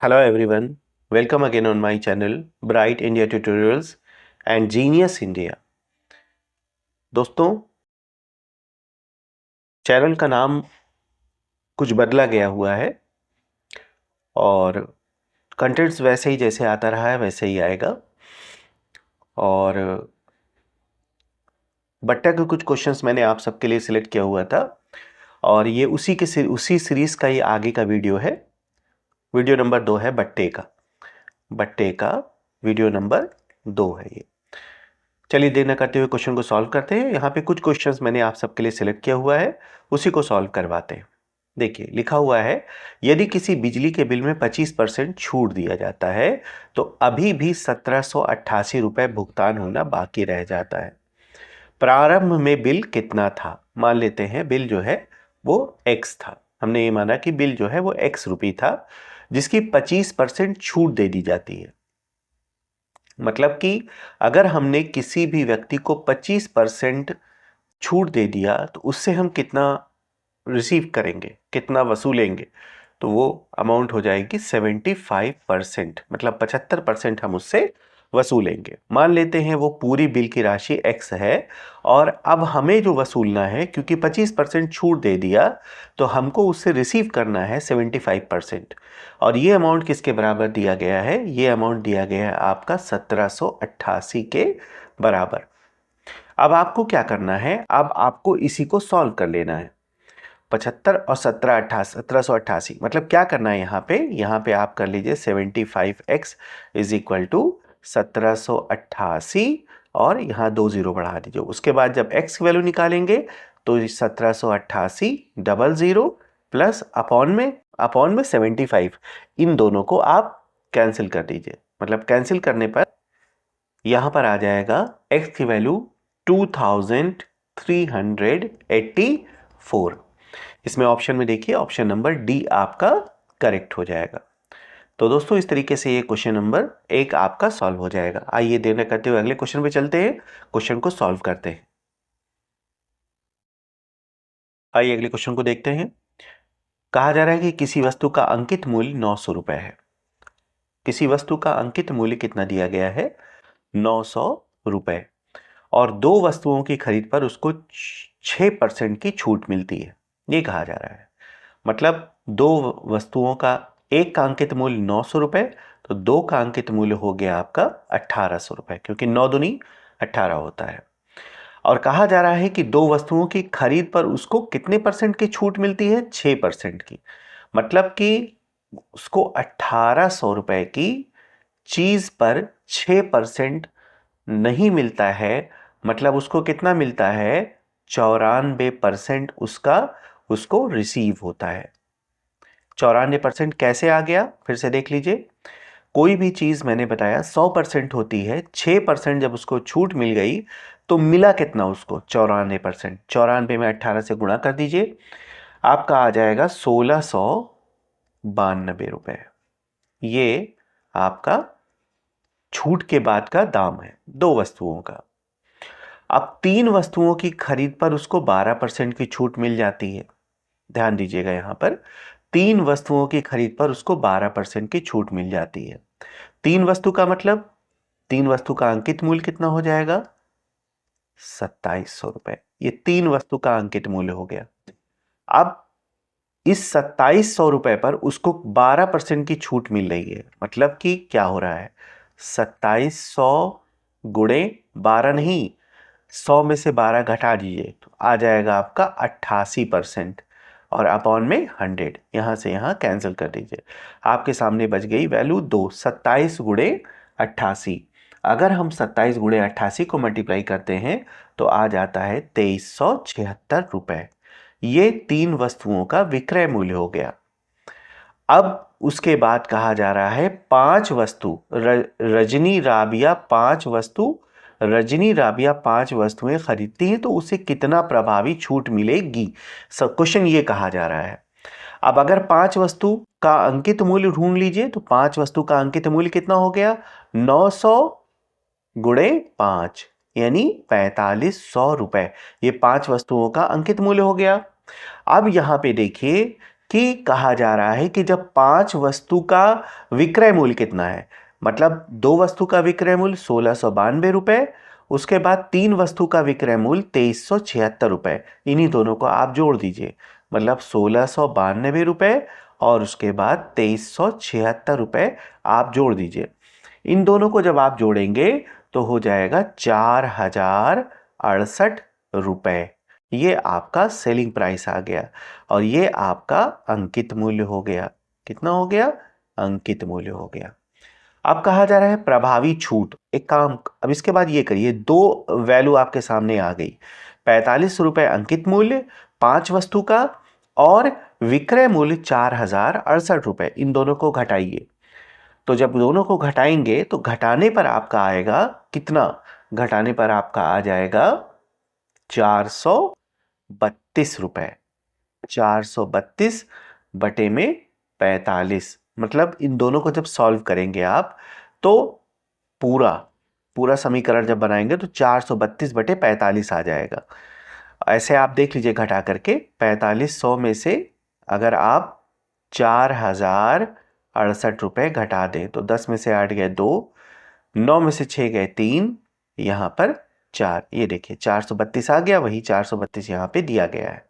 Hello everyone, welcome again on my channel Bright India Tutorials and Genius India। दोस्तों, channel का नाम कुछ बदला गया हुआ है और कंटेंट्स वैसे ही जैसे आता रहा है वैसे ही आएगा। और बट्टा के कुछ क्वेश्चंस मैंने आप सबके लिए सिलेक्ट किया हुआ था और ये उसी सीरीज का ही आगे का वीडियो है। वीडियो नंबर 2 है बट्टे का वीडियो नंबर 2 है ये। चलिए देर न करते हुए क्वेश्चन को सॉल्व करते हैं। यहाँ पे कुछ क्वेश्चंस मैंने आप सबके लिए सिलेक्ट किया हुआ है, उसी को सॉल्व करवाते हैं। देखिए लिखा हुआ है, यदि किसी बिजली के बिल में 25% छूट दिया जाता है तो अभी भी 1788 रुपये भुगतान होना बाकी रह जाता है। प्रारंभ में बिल कितना था? मान लेते हैं बिल जो है वो x था। हमने ये माना कि बिल जो है वो x रुपये था जिसकी 25% छूट दे दी जाती है। मतलब कि अगर हमने किसी भी व्यक्ति को 25% छूट दे दिया तो उससे हम कितना रिसीव करेंगे, कितना वसूलेंगे? तो वो अमाउंट हो जाएगी 75%, मतलब 75% हम उससे वसूलेंगे। मान लेते हैं वो पूरी बिल की राशि x है और अब हमें जो वसूलना है, क्योंकि 25% छूट दे दिया तो हमको उससे रिसीव करना है 75%। और ये अमाउंट किसके बराबर दिया गया है? ये अमाउंट दिया गया है आपका 1788 के बराबर। अब आपको क्या करना है? अब आपको इसी को सॉल्व कर लेना है। 75 और 1788 मतलब क्या करना है यहाँ पे आप कर लीजिए 75x इज इक्वल टू 1788 और यहाँ 2 जीरो बढ़ा दीजिए। उसके बाद जब x की वैल्यू निकालेंगे तो 1788 डबल जीरो प्लस अपॉन में 75, इन दोनों को आप कैंसिल कर दीजिए। मतलब कैंसिल करने पर यहाँ पर आ जाएगा x की वैल्यू 2384। इसमें ऑप्शन में देखिए, ऑप्शन नंबर डी आपका करेक्ट हो जाएगा। तो दोस्तों इस तरीके से ये क्वेश्चन नंबर 1 आपका सॉल्व हो जाएगा। आइए देर न करते हुए अगले क्वेश्चन पे चलते हैं, क्वेश्चन को सॉल्व करते हैं। आइए अगले क्वेश्चन को देखते हैं। कहा जा रहा है कि किसी वस्तु का अंकित मूल्य 900 रुपए है। किसी वस्तु का अंकित मूल्य कितना दिया गया है? 900 रुपए। और दो वस्तुओं की खरीद पर उसको 6% की छूट मिलती है, ये कहा जा रहा है। मतलब दो वस्तुओं का, एक का अंकित मूल्य 900 रुपए, तो दो का अंकित मूल्य हो गया आपका 1800 रुपए, क्योंकि 9 दूनी 18 होता है। और कहा जा रहा है कि दो वस्तुओं की खरीद पर उसको कितने परसेंट की छूट मिलती है? 6% की। मतलब कि उसको 1800 रुपए की चीज पर 6% नहीं मिलता है। मतलब उसको कितना मिलता है? 94% उसको रिसीव होता है। 94% कैसे आ गया? फिर से देख लीजिए। कोई भी चीज मैंने बताया 100% होती है, 6% जब उसको छूट मिल गई तो मिला कितना उसको? 94%। 94 में 18 से गुणा कर दीजिए, आपका आ जाएगा 1692 रुपए। ये आपका छूट के बाद का दाम है दो वस्तुओं का। अब तीन वस्तुओं की खरीद पर उसको 12% की छूट मिल जाती है। ध्यान दीजिएगा, यहां पर तीन वस्तुओं की खरीद पर उसको 12% की छूट मिल जाती है। तीन वस्तु का मतलब तीन वस्तु का अंकित मूल्य कितना हो जाएगा? 2700 रुपए। ये तीन वस्तु का अंकित मूल्य हो गया। अब इस 2700 रुपए पर उसको 12% की छूट मिल रही है। मतलब कि क्या हो रहा है? 2700 गुणे 12 नहीं, 100 में से 12 घटा दीजिए तो आ जाएगा आपका 88%। और अपॉन में 100, यहां से यहां कैंसिल कर दीजिए, आपके सामने बच गई वैल्यू 2। 27 गुणे 88, अगर हम 27 गुणे 88 को मल्टीप्लाई करते हैं तो आ जाता है 2376 रुपए। ये तीन वस्तुओं का विक्रय मूल्य हो गया। अब उसके बाद कहा जा रहा है पांच वस्तु, रजनी राबिया पांच वस्तुएं खरीदती हैं तो उसे कितना प्रभावी छूट मिलेगी? सब क्वेश्चन ये कहा जा रहा है। अब अगर पांच वस्तु का अंकित मूल्य ढूंढ लीजिए तो पांच वस्तु का अंकित मूल्य कितना हो गया? 900 गुणे 5 यानी 4500 रुपए। ये पांच वस्तुओं का अंकित मूल्य हो गया। अब यहां पे देखिए कि कहा जा रहा है कि जब 5 वस्तु का विक्रय मूल्य कितना है, मतलब 2 वस्तु का विक्रय मूल्य 1692 रुपये, उसके बाद 3 वस्तु का विक्रय मूल्य 2376 रुपये, इन्हीं दोनों को आप जोड़ दीजिए, मतलब 1692 रुपये और उसके बाद 2376 रुपये आप जोड़ दीजिए। इन दोनों को जब आप जोड़ेंगे तो हो जाएगा 4068 रुपये। ये आपका सेलिंग प्राइस आ गया और ये आपका अंकित मूल्य हो गया। कितना हो गया? अंकित मूल्य हो गया। अब कहा जा रहा है प्रभावी छूट। एक काम, अब इसके बाद ये करिए, 2 वैल्यू आपके सामने आ गई, 45 रुपये अंकित मूल्य 5 वस्तु का और विक्रय मूल्य 4068 रुपये, इन दोनों को घटाइए। तो जब दोनों को घटाएंगे तो घटाने पर आपका आएगा कितना? घटाने पर आपका आ जाएगा 432 रुपये। 432 बटे में 45, मतलब इन दोनों को जब सॉल्व करेंगे आप तो पूरा समीकरण जब बनाएंगे तो 432 बटे 45 आ जाएगा। ऐसे आप देख लीजिए घटा करके, 4500 में से अगर आप 4068 रुपये घटा दें तो 10 में से 8 गए 2, 9 में से 6 गए 3, यहाँ पर 4, ये देखिए 432 आ गया, वही 432 यहाँ पे दिया गया है।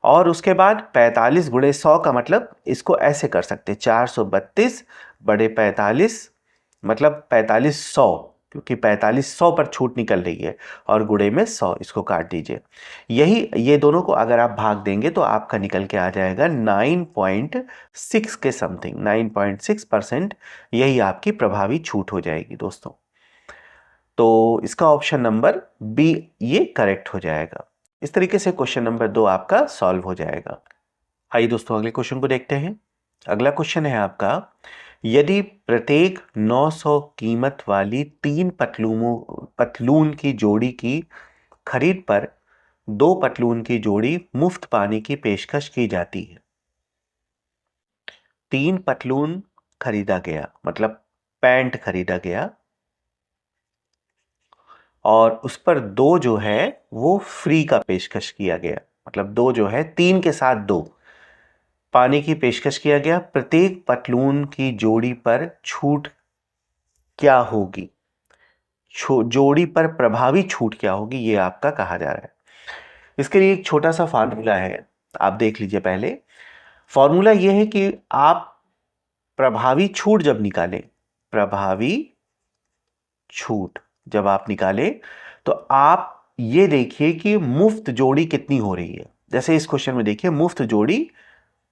और उसके बाद 45 गुणे 100 का मतलब इसको ऐसे कर सकते हैं, 432 बड़े 45, मतलब 4500, क्योंकि 4500 पर छूट निकल रही है, और गुणे में 100, इसको काट दीजिए। ये दोनों को अगर आप भाग देंगे तो आपका निकल के आ जाएगा 9.6 के समथिंग, 9.6%। यही आपकी प्रभावी छूट हो जाएगी दोस्तों। तो इसका ऑप्शन नंबर बी ये करेक्ट हो जाएगा। इस तरीके से क्वेश्चन नंबर 2 आपका सॉल्व हो जाएगा। आइए दोस्तों अगले क्वेश्चन को देखते हैं। अगला क्वेश्चन है आपका, यदि प्रत्येक 900 कीमत वाली 3 पतलून की जोड़ी की खरीद पर 2 पतलून की जोड़ी मुफ्त पाने की पेशकश की जाती है। 3 पतलून खरीदा गया, मतलब पैंट खरीदा गया, और उस पर 2 जो है वो फ्री का पेशकश किया गया, मतलब 2 जो है 3 के साथ 2 पाने की पेशकश किया गया। प्रत्येक पतलून की जोड़ी पर छूट क्या होगी? जोड़ी पर प्रभावी छूट क्या होगी, ये आपका कहा जा रहा है। इसके लिए एक छोटा सा फार्मूला है, आप देख लीजिए पहले। फॉर्मूला ये है कि आप प्रभावी छूट जब निकालें, प्रभावी छूट जब आप निकालें तो आप ये देखिए कि मुफ्त जोड़ी कितनी हो रही है। जैसे इस क्वेश्चन में देखिए मुफ्त जोड़ी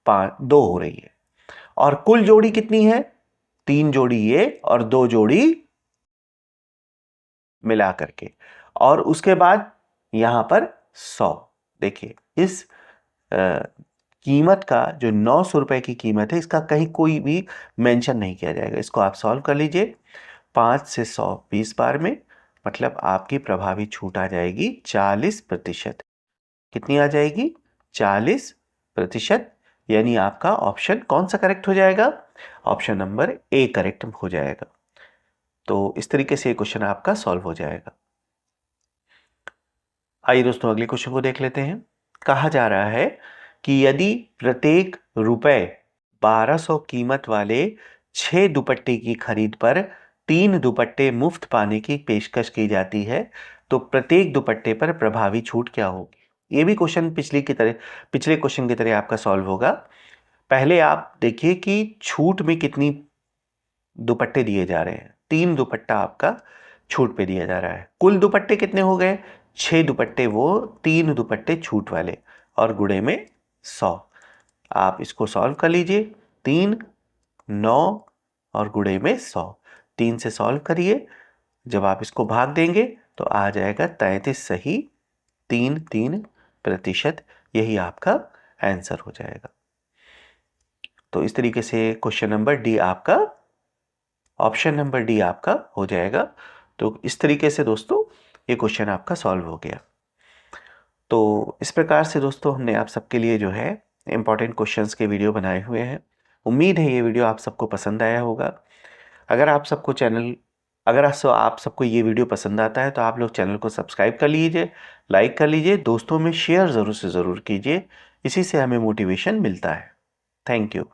2 हो रही है, और कुल जोड़ी कितनी है? 3 जोड़ी ये और 2 जोड़ी मिला करके, और उसके बाद यहां पर 100। देखिए इस कीमत का जो 900 रुपए की कीमत है, इसका कहीं कोई भी मेंशन नहीं किया जाएगा। इसको आप सॉल्व कर लीजिए, 5 से 100 20 बार में, मतलब आपकी प्रभावी छूट आ जाएगी 40%। कितनी आ जाएगी? 40%। यानी आपका ऑप्शन कौन सा करेक्ट हो जाएगा? ऑप्शन नंबर ए करेक्ट हो जाएगा। तो इस तरीके से क्वेश्चन आपका सॉल्व हो जाएगा। आइए दोस्तों अगले क्वेश्चन को देख लेते हैं। कहा जा रहा है कि यदि प्रत्येक रुपए 1200 कीमत वाले 6 दुपट्टे की खरीद पर 3 दुपट्टे मुफ्त पाने की पेशकश की जाती है तो प्रत्येक दुपट्टे पर प्रभावी छूट क्या होगी? ये भी क्वेश्चन पिछले क्वेश्चन की तरह आपका सॉल्व होगा। पहले आप देखिए कि छूट में कितनी दुपट्टे दिए जा रहे हैं। 3 दुपट्टा आपका छूट पे दिया जा रहा है। कुल दुपट्टे कितने हो गए? 6 दुपट्टे, वो 3 दुपट्टे छूट वाले, और गुणे में 100। आप इसको सॉल्व कर लीजिए, 3 9 और गुणे में 100, 3 से सॉल्व करिए। जब आप इसको भाग देंगे तो आ जाएगा 33 सही 3%। यही आपका आंसर हो जाएगा। तो इस तरीके से क्वेश्चन नंबर डी आपका, ऑप्शन नंबर डी आपका हो जाएगा। तो इस तरीके से दोस्तों ये क्वेश्चन आपका सॉल्व हो गया। तो इस प्रकार से दोस्तों हमने आप सबके लिए जो है इम्पॉर्टेंट क्वेश्चंस के वीडियो बनाए हुए हैं। उम्मीद है ये वीडियो आप सबको पसंद आया होगा। अगर आप सबको ये वीडियो पसंद आता है तो आप लोग चैनल को सब्सक्राइब कर लीजिए, लाइक कर लीजिए, दोस्तों में शेयर ज़रूर से ज़रूर कीजिए। इसी से हमें मोटिवेशन मिलता है। Thank you.